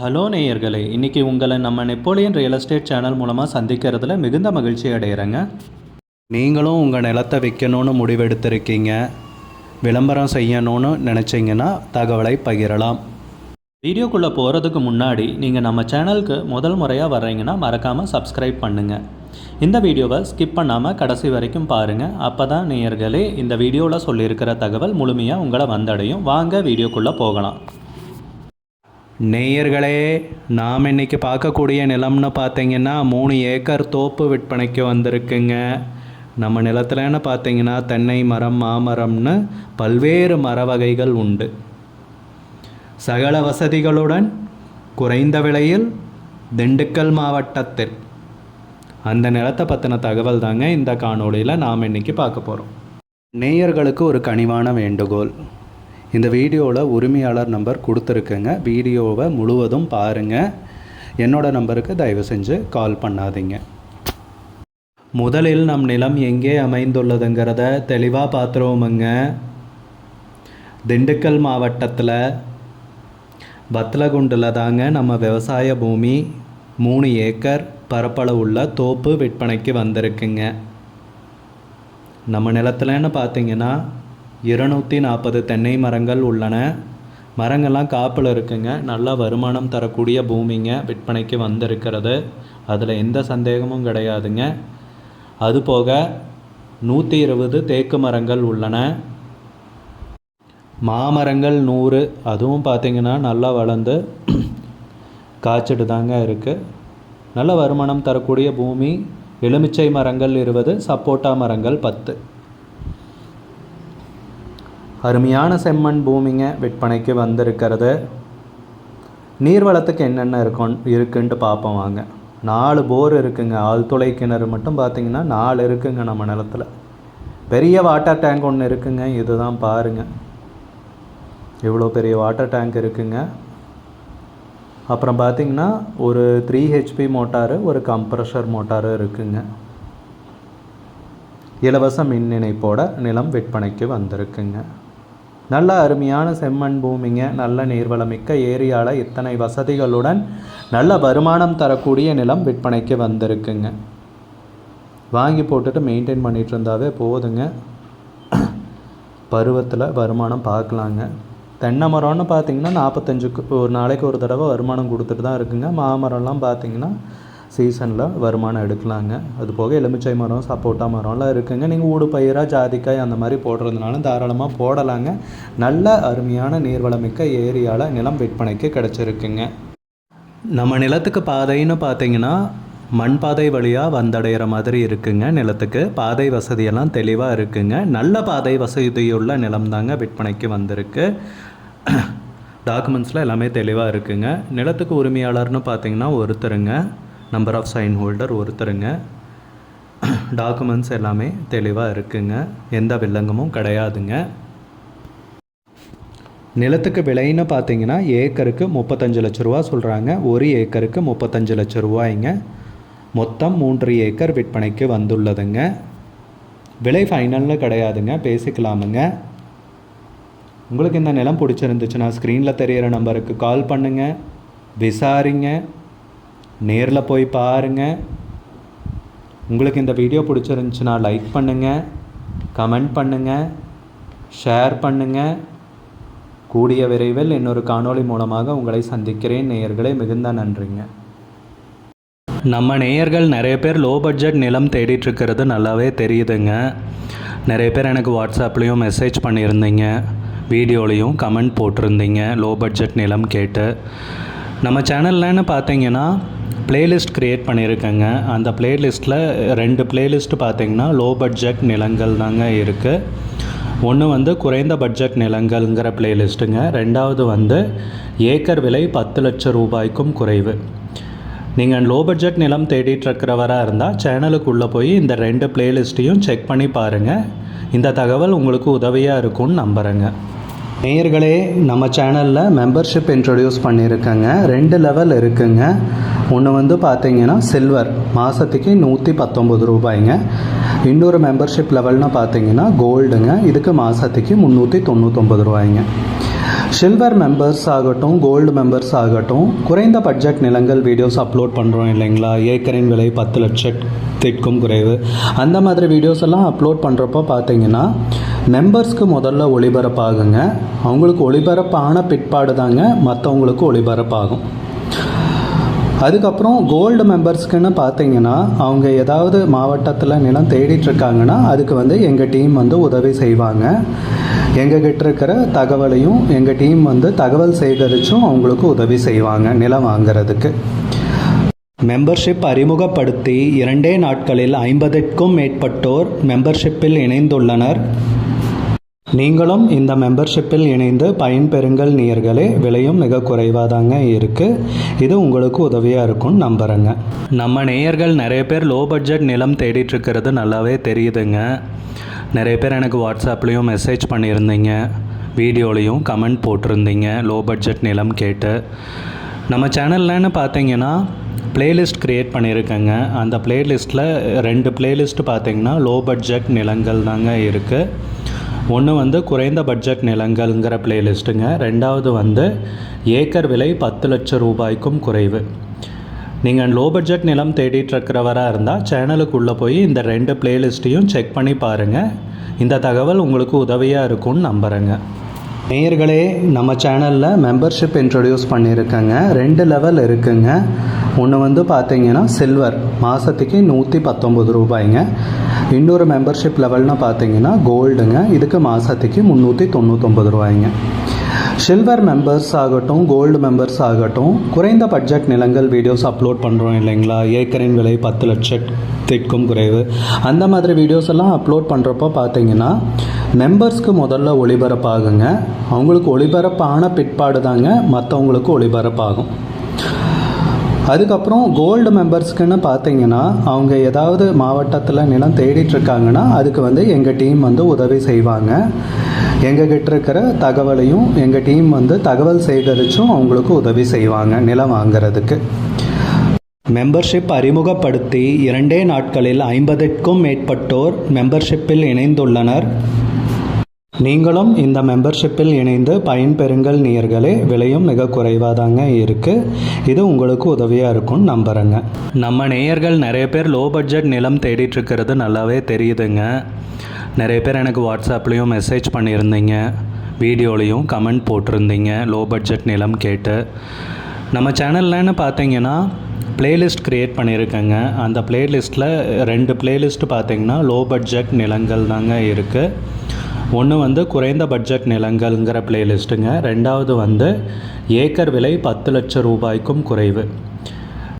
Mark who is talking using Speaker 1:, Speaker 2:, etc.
Speaker 1: Hello நேயர்களே, இன்றைக்கி உங்களை நம்ம நெப்போலியன் ரியல் எஸ்டேட் சேனல் மூலமாக சந்திக்கிறதுல மிகுந்த மகிழ்ச்சி அடைகிறேங்க. நீங்களும் உங்கள் நிலத்தை விற்கணும்னு முடிவெடுத்திருக்கீங்க, விளம்பரம் செய்யணும்னு நினச்சிங்கன்னா தகவலை பகிரலாம். வீடியோக்குள்ளே போகிறதுக்கு முன்னாடி நீங்கள் நம்ம சேனலுக்கு முதல் முறையாக வர்றீங்கன்னா மறக்காமல் சப்ஸ்கிரைப் பண்ணுங்கள். இந்த வீடியோவை ஸ்கிப் பண்ணாமல் கடைசி வரைக்கும் பாருங்கள். அப்போ தான் நேயர்களே இந்த வீடியோவில் சொல்லியிருக்கிற தகவல் முழுமையாக உங்களை வந்தடையும். வாங்க வீடியோக்குள்ளே போகலாம். நேயர்களே, நாம் இன்றைக்கி பார்க்கக்கூடிய நிலம்னு பார்த்தீங்கன்னா 3 ஏக்கர் தோப்பு விற்பனைக்கு வந்திருக்குங்க. நம்ம நிலத்துலன்னு பார்த்தீங்கன்னா தென்னை மரம், மாமரம்னு பல்வேறு மர வகைகள் உண்டு. சகல வசதிகளுடன் குறைந்த விலையில் திண்டுக்கல் மாவட்டத்தில் அந்த நிலத்தை பற்றின தகவல் தாங்க இந்த காணொளியில் நாம் இன்றைக்கி பார்க்க போகிறோம். நேயர்களுக்கு ஒரு கனிவான வேண்டுகோள், இந்த வீடியோவில் உரிமையாளர் நம்பர் கொடுத்துருக்குங்க. வீடியோவை முழுவதும் பாருங்கள். என்னோடய நம்பருக்கு தயவு செஞ்சு கால் பண்ணாதீங்க. முதலில் நம் நிலம் எங்கே அமைந்துள்ளதுங்கிறத தெளிவாக பார்த்துருவோமுங்க. திண்டுக்கல் மாவட்டத்தில் வத்தலகுண்டில் தாங்க நம்ம விவசாய பூமி 3 ஏக்கர் பரப்பளவுள்ள தோப்பு விற்பனைக்கு வந்திருக்குங்க. நம்ம நிலத்துலன்னு பார்த்தீங்கன்னா 240 தென்னை மரங்கள் உள்ளன. மரங்கள்லாம் காப்பில் இருக்குங்க. நல்லா வருமானம் தரக்கூடிய பூமிங்க விற்பனைக்கு வந்திருக்கிறது. அதில் எந்த சந்தேகமும் கிடையாதுங்க. அதுபோக 120 தேக்கு மரங்கள் உள்ளன. மாமரங்கள் 100, அதுவும் பார்த்திங்கன்னா நல்லா வளர்ந்து காய்ச்சிட்டு தாங்க இருக்குது. நல்ல வருமானம் தரக்கூடிய பூமி. எலுமிச்சை மரங்கள் 20, சப்போட்டா மரங்கள் 10. அருமையான செம்மண் பூமிங்க விற்பனைக்கு வந்திருக்கிறது. நீர்வளத்துக்கு என்னென்ன இருக்குன்ட்டு பார்ப்போம் வாங்க. 4 போர் இருக்குங்க. ஆழ்துளை கிணறு மட்டும் பார்த்திங்கன்னா 4 இருக்குங்க நம்ம நிலத்தில். பெரிய வாட்டர் டேங்க் ஒன்று இருக்குங்க. இதுதான் பாருங்கள், இவ்வளோ பெரிய வாட்டர் டேங்க் இருக்குங்க. அப்புறம் பார்த்திங்கன்னா ஒரு 3 HP மோட்டாரு, ஒரு கம்ப்ரஷர் மோட்டாரு இருக்குங்க. இலவச மின் இணைப்போட நிலம் விற்பனைக்கு வந்திருக்குங்க. நல்ல அருமையான செம்மண் பூமிங்க. நல்ல நீர்வளமிக்க ஏரியாவில் இத்தனை வசதிகளுடன் நல்ல வருமானம் தரக்கூடிய நிலம் விற்பனைக்கு வந்திருக்குங்க. வாங்கி போட்டுட்டு மெயின்டைன் பண்ணிகிட்டு இருந்தாவே போதுங்க. பருவத்தில் வருமானம் பார்க்கலாங்க. தென்னை மரம்னு பார்த்திங்கன்னா 45 ஒரு நாளைக்கு ஒரு தடவை வருமானம் கொடுத்துட்டு தான் இருக்குங்க. மாமரம்லாம் பார்த்திங்கன்னா சீசனில் வருமானம் எடுக்கலாங்க. அது போக எலுமிச்சை மரம், சப்போட்டா மரம்லாம் இருக்குங்க. நீங்கள் ஊடு பயிராக ஜாதிக்காய் அந்த மாதிரி போடுறதுனால தாராளமாக போடலாங்க. நல்ல அருமையான நீர்வளமிக்க ஏரியாவில் நிலம் விற்பனைக்கு கிடச்சிருக்குங்க. நம்ம நிலத்துக்கு பாதைன்னு பார்த்திங்கன்னா மண் பாதை வழியாக வந்தடைகிற மாதிரி இருக்குங்க. நிலத்துக்கு பாதை வசதியெல்லாம் தெளிவாக இருக்குங்க. நல்ல பாதை வசதியுள்ள நிலம் தாங்க விற்பனைக்கு வந்திருக்கு. டாக்குமெண்ட்ஸில் எல்லாமே தெளிவாக இருக்குங்க. நிலத்துக்கு உரிமையாளர்னு பார்த்திங்கன்னா ஒருத்தருங்க. நம்பர் ஆஃப் சைன் ஹோல்டர் ஒருத்தருங்க. டாக்குமெண்ட்ஸ் எல்லாமே தெளிவாக இருக்குங்க. எந்த வில்லங்கமும் கிடையாதுங்க. நிலத்துக்கு விலைன்னு பார்த்தீங்கன்னா ஏக்கருக்கு 35 லட்ச ரூபா சொல்கிறாங்க. 1 ஏக்கருக்கு 35 லட்ச ரூபாய்ங்க. மொத்தம் 3 ஏக்கர் விற்பனைக்கு வந்துள்ளதுங்க. விலை ஃபைனல்னு கிடையாதுங்க, பேசிக்கலாமுங்க. உங்களுக்கு இந்த நிலம் பிடிச்சிருந்துச்சுன்னா ஸ்க்ரீனில் தெரிகிற நம்பருக்கு கால் பண்ணுங்கள், விசாரிங்க, நேரில் போய் பாருங்கள். உங்களுக்கு இந்த வீடியோ பிடிச்சிருந்துச்சுன்னா லைக் பண்ணுங்கள், கமெண்ட் பண்ணுங்கள், ஷேர் பண்ணுங்கள். கூடிய விரைவில் இன்னொரு காணொளி மூலமாக உங்களை சந்திக்கிறேன். நேயர்களே, மிகுந்த நன்றிங்க. நம்ம நேயர்கள் நிறைய பேர் லோ பட்ஜெட் நிலம் தேடிட்டுருக்கிறது நல்லாவே தெரியுதுங்க. நிறைய பேர் எனக்கு வாட்ஸ்அப்லேயும் மெசேஜ் பண்ணியிருந்தீங்க, வீடியோலையும் கமெண்ட் போட்டிருந்தீங்க லோ பட்ஜெட் நிலம் கேட்டு. நம்ம சேனல்லன்னு பார்த்தீங்கன்னா ப்ளேலிஸ்ட் க்ரியேட் பண்ணியிருக்கேங்க. அந்த ப்ளேலிஸ்ட்டில் 2 ப்ளேலிஸ்ட்டு பார்த்திங்கன்னா லோ பட்ஜெட் நிலங்கள் தாங்க இருக்குது. ஒன்று குறைந்த பட்ஜெட் நிலங்கள்ங்கிற ப்ளேலிஸ்ட்டுங்க. 2வது ஏக்கர் விலை 10 லட்சம் ரூபாய்க்கும் குறைவு. நீங்கள் லோ பட்ஜெட் நிலம் தேடிட்டுருக்கிறவராக இருந்தால் சேனலுக்குள்ளே போய் இந்த 2 ப்ளேலிஸ்ட்டையும் செக் பண்ணி பாருங்கள். இந்த தகவல் உங்களுக்கு உதவியாக இருக்கும்னு நம்புகிறேங்க. நேயர்களே, நம்ம சேனலில் மெம்பர்ஷிப் இன்ட்ரடியூஸ் பண்ணியிருக்கேங்க. 2 லெவல் இருக்குங்க. ஒன்று பார்த்தீங்கன்னா சில்வர், மாதத்துக்கு 119 ரூபாய்ங்க. இன்னொரு மெம்பர்ஷிப் லெவல்னு பார்த்தீங்கன்னா கோல்டுங்க. இதுக்கு மாதத்துக்கு 399 ரூபாய்ங்க. சில்வர் மெம்பர்ஸ் ஆகட்டும், கோல்டு மெம்பர்ஸ் ஆகட்டும், குறைந்த பட்ஜெட் நிலங்கள் வீடியோஸ் அப்லோட் பண்ணுறோம் இல்லைங்களா, ஏக்கரின் விலை 10 லட்சத்திற்கும் குறைவு, அந்த மாதிரி வீடியோஸ் எல்லாம் அப்லோட் பண்ணுறப்போ பார்த்தீங்கன்னா மெம்பர்ஸ்க்கு முதல்ல ஒளிபரப்பாகுங்க. அவங்களுக்கு ஒளிபரப்பான பிற்பாடு தாங்க மற்றவங்களுக்கு ஒளிபரப்பாகும். அதுக்கப்புறம் கோல்டு மெம்பர்ஸ்க்குன்னு பார்த்தீங்கன்னா அவங்க ஏதாவது மாவட்டத்தில் நிலம் தேடிட்டுருக்காங்கன்னா அதுக்கு எங்கள் டீம் உதவி செய்வாங்க. எங்ககிட்ட இருக்கிற தகவலையும் எங்கள் டீம் தகவல் சேகரித்தும் அவங்களுக்கு உதவி செய்வாங்க நிலம் வாங்கிறதுக்கு. மெம்பர்ஷிப் அறிமுகப்படுத்தி 2 நாட்களில் 50க்கும் மேற்பட்டோர் மெம்பர்ஷிப்பில் இணைந்துள்ளனர். நீங்களும் இந்த மெம்பர்ஷிப்பில் இணைந்து பயன்பெறுங்கள் நேயர்களே. விலையும் மிக குறைவாக தாங்க இருக்குது. இது உங்களுக்கு உதவியாக இருக்கும்னு நம்புகிறேங்க. நம்ம நேயர்கள் நிறைய பேர் லோ பட்ஜெட் நிலம் தேடிட்டுருக்கிறது நல்லாவே தெரியுதுங்க. நிறைய பேர் எனக்கு வாட்ஸ்அப்லேயும் மெசேஜ் பண்ணியிருந்தீங்க, வீடியோலையும் கமெண்ட் போட்டிருந்தீங்க லோ பட்ஜெட் நிலம் கேட்டு. நம்ம சேனல்லன்னு பார்த்தீங்கன்னா பிளேலிஸ்ட் க்ரியேட் பண்ணியிருக்கேங்க. அந்த பிளேலிஸ்ட்டில் 2 பிளேலிஸ்ட்டு பார்த்தீங்கன்னா லோ பட்ஜெட் நிலங்கள் தாங்க இருக்குது. ஒன்று குறைந்த பட்ஜெட் நிலங்கள்ங்கிற பிளேலிஸ்ட்டுங்க. ரெண்டாவது ஏக்கர் விலை 10 லட்சம் ரூபாய்க்கும் குறைவு. நீங்கள் லோ பட்ஜெட் நிலம் தேடிட்டுருக்கிறவராக இருந்தால் சேனலுக்குள்ளே போய் இந்த 2 பிளேலிஸ்ட்டையும் செக் பண்ணி பாருங்கள். இந்த தகவல் உங்களுக்கு உதவியாக இருக்கும்னு நம்புகிறேங்க. நேயர்களே, நம்ம சேனலில் மெம்பர்ஷிப் இன்ட்ரடியூஸ் பண்ணியிருக்கேங்க. 2 லெவல் இருக்குங்க. ஒன்று பார்த்தீங்கன்னா சில்வர், மாதத்துக்கு 119 ரூபாய்ங்க. இன்னொரு மெம்பர்ஷிப் லெவல்னு பார்த்தீங்கன்னா கோல்டுங்க, இதுக்கு மாதத்துக்கு 399 ரூபாய்ங்க. சில்வர் மெம்பர்ஸ் ஆகட்டும், கோல்டு மெம்பர்ஸ் ஆகட்டும், குறைந்த பட்ஜெட் நிலங்கள் வீடியோஸ் அப்லோட் பண்ணுறோம் இல்லைங்களா, ஏக்கரின் விலை 10 லட்சத்திற்கும் குறைவு, அந்த மாதிரி வீடியோஸ் எல்லாம் அப்லோட் பண்ணுறப்போ பார்த்தீங்கன்னா மெம்பர்ஸ்க்கு முதல்ல ஒளிபரப்பாகுங்க. அவங்களுக்கு ஒளிபரப்பான பிற்பாடு தாங்க மற்றவங்களுக்கு ஒளிபரப்பாகும். அதுக்கப்புறம் கோல்டு மெம்பர்ஸ்க்குன்னு பார்த்தீங்கன்னா அவங்க ஏதாவது மாவட்டத்தில் நிலம் தேடிட்டுருக்காங்கன்னா அதுக்கு எங்கள் டீம் உதவி செய்வாங்க. எங்ககிட்ட இருக்கிற தகவலையும் எங்கள் டீம் தகவல் சேகரித்தும் அவங்களுக்கு உதவி செய்வாங்க நிலம் வாங்கிறதுக்கு. மெம்பர்ஷிப் அறிமுகப்படுத்தி 2 நாட்களில் 50க்கும் மேற்பட்டோர் மெம்பர்ஷிப்பில் இணைந்துள்ளனர். நீங்களும் இந்த மெம்பர்ஷிப்பில் இணைந்து பயன்பெறுங்கள் நேயர்களே. விலையும் மிக குறைவாக தாங்க இருக்குது. இது உங்களுக்கு உதவியாக இருக்கும்னு நம்புகிறேங்க. நம்ம நேயர்கள் நிறைய பேர் லோ பட்ஜெட் நிலம் தேடிட்டுருக்கிறது நல்லாவே தெரியுதுங்க. நிறைய பேர் எனக்கு வாட்ஸ்அப்லேயும் மெசேஜ் பண்ணியிருந்தீங்க, வீடியோலையும் கமெண்ட் போட்டிருந்தீங்க லோ பட்ஜெட் நிலம் கேட்டு. நம்ம சேனல்லன்னு பார்த்தீங்கன்னா பிளேலிஸ்ட் க்ரியேட் பண்ணியிருக்கேங்க. அந்த பிளேலிஸ்ட்டில் 2 பிளேலிஸ்ட்டு பார்த்தீங்கன்னா லோ பட்ஜெட் நிலங்கள் தாங்க இருக்குது. ஒன்று குறைந்த பட்ஜெட் நிலங்கள்ங்கிற பிளேலிஸ்ட்டுங்க. ரெண்டாவது ஏக்கர் விலை 10 லட்சம் ரூபாய்க்கும் குறைவு.